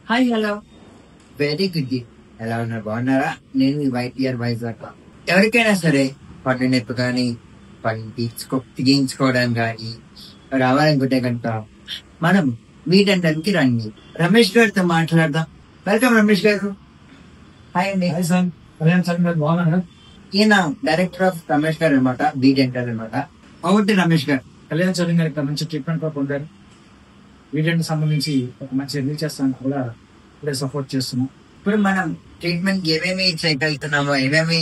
Hi hello very good. ఎలా ఉన్నారు? బాగున్నారా? నేను మీ వైటీఆర్ వైజాగ్. ఎవరికైనా సరే పన్ను నొప్పి కానీ పన్ను తీయించుకోవడానికి కానీ రావాలనుకుంటే కనుక మనం వీటంటానికి రండి. రమేష్ గారితో మాట్లాడదాం. వెల్కమ్ రమేష్ గారు. హాయ్ అండి. హాయ్ సార్, కళ్యాణ్ సార్ గారు బాగున్నారా? ఈయన డైరెక్టర్ ఆఫ్ రమేష్ గారు అనమాట, బీ డెంటల్ అనమాట. ఒకటి రమేష్ గారు, కళ్యాణ్ సార్ గారు ఇక్కడ మంచి ట్రీట్మెంట్ కూడా పొందారు. వీటెంట్ సంబంధించి ఒక మంచి రిలీజ్ చేస్తానికి కూడా ఇప్పుడే సపోర్ట్ చేస్తున్నాం. ఇప్పుడు మనం ట్రీట్మెంట్ ఏమేమి చేయగలుగుతున్నామో, ఏమేమి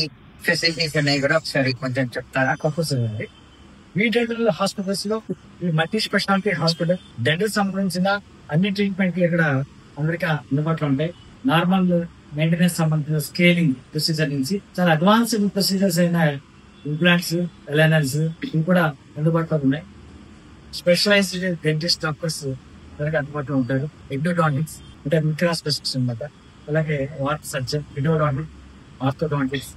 ఫెసిలిటీస్ ఉన్నాయి కూడా ఒకసారి కొంచెం చెప్తారా? కంపల్సరీ అండి. వీటెంటల్ హాస్పిటల్స్ లో మల్టీ స్పెషాలిటీ హాస్పిటల్, డెంటల్ సంబంధించిన అన్ని ట్రీట్మెంట్ ఇక్కడ అందరికీ అందుబాటులో ఉంటాయి. నార్మల్ మెయింటెనెన్స్ సంబంధించిన స్కేలింగ్ ప్రొసీజర్ నుంచి చాలా అడ్వాన్స్డ్ ప్రొసీజర్స్ అయిన ఇంప్లాంట్స్, ఎలైనర్స్ ఇవి కూడా అందుబాటులో ఉన్నాయి. స్పెషలైజ్డ్ డెంటిస్ట్ డాక్టర్స్ అందరికీ అందుబాటులో ఉంటారు. ఎండోడాంటిక్స్ అంటే మిగతా స్పెసిఫిక్స్ అనమాట. అలాగే వార్ట్ సర్జన్, ఎండోడాంటిక్, ఆర్థోడాంటిక్స్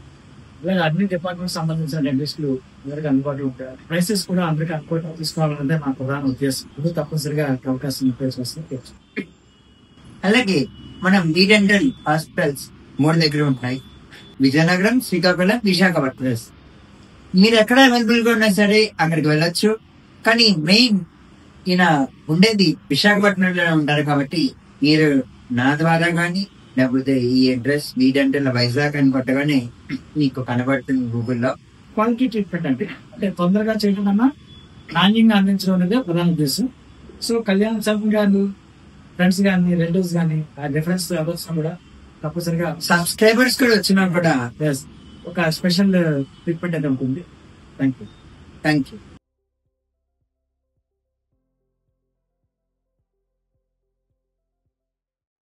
ఇలాగే అన్ని డిపార్ట్మెంట్ సంబంధించిన డెంటిస్టులు అందరికీ అందుబాటులో ఉంటారు. ప్రైసెస్ కూడా అందరికీ అందుబాటులో తీసుకోవాలన్నదే మా ప్రధాన ఉద్దేశం. ఇది తప్పనిసరిగా అవకాశం వస్తుంది. అలాగే మనం బీ డెంటల్ హాస్పిటల్స్ 3 దగ్గర ఉంటాయి: విజయనగరం, శ్రీకాకుళం, విశాఖపట్నం. మీరు ఎక్కడ అవైలబుల్ గా ఉన్నా సరే అక్కడికి వెళ్ళొచ్చు. కానీ మెయిన్ ఈయన ఉండేది విశాఖపట్నంలో ఉంటారు కాబట్టి మీరు నా ద్వారా కానీ లేకపోతే ఈ అడ్రస్ బీ డెంటల్ వైజాగ్ అని కొట్టగానే మీకు కనబడుతుంది గూగుల్లో. క్వాలిటీ ట్రీట్మెంట్ అంటే తొందరగా చేయడం కన్నా నాణ్యంగా అందించడం అనేది ప్రధాన ఉద్దేశం. సో కళ్యాణ్ సార్ గారు, ఫ్రెండ్స్ కానీ, రిలేటివ్స్ కానీ ఆ డిఫరెన్స్ అవర్స్ కూడా తప్పనిసరిగా సబ్స్క్రైబర్స్ కూడా వచ్చినా కూడా ఒక స్పెషల్ ట్రీట్మెంట్ అయితే ఉంటుంది. Thank you.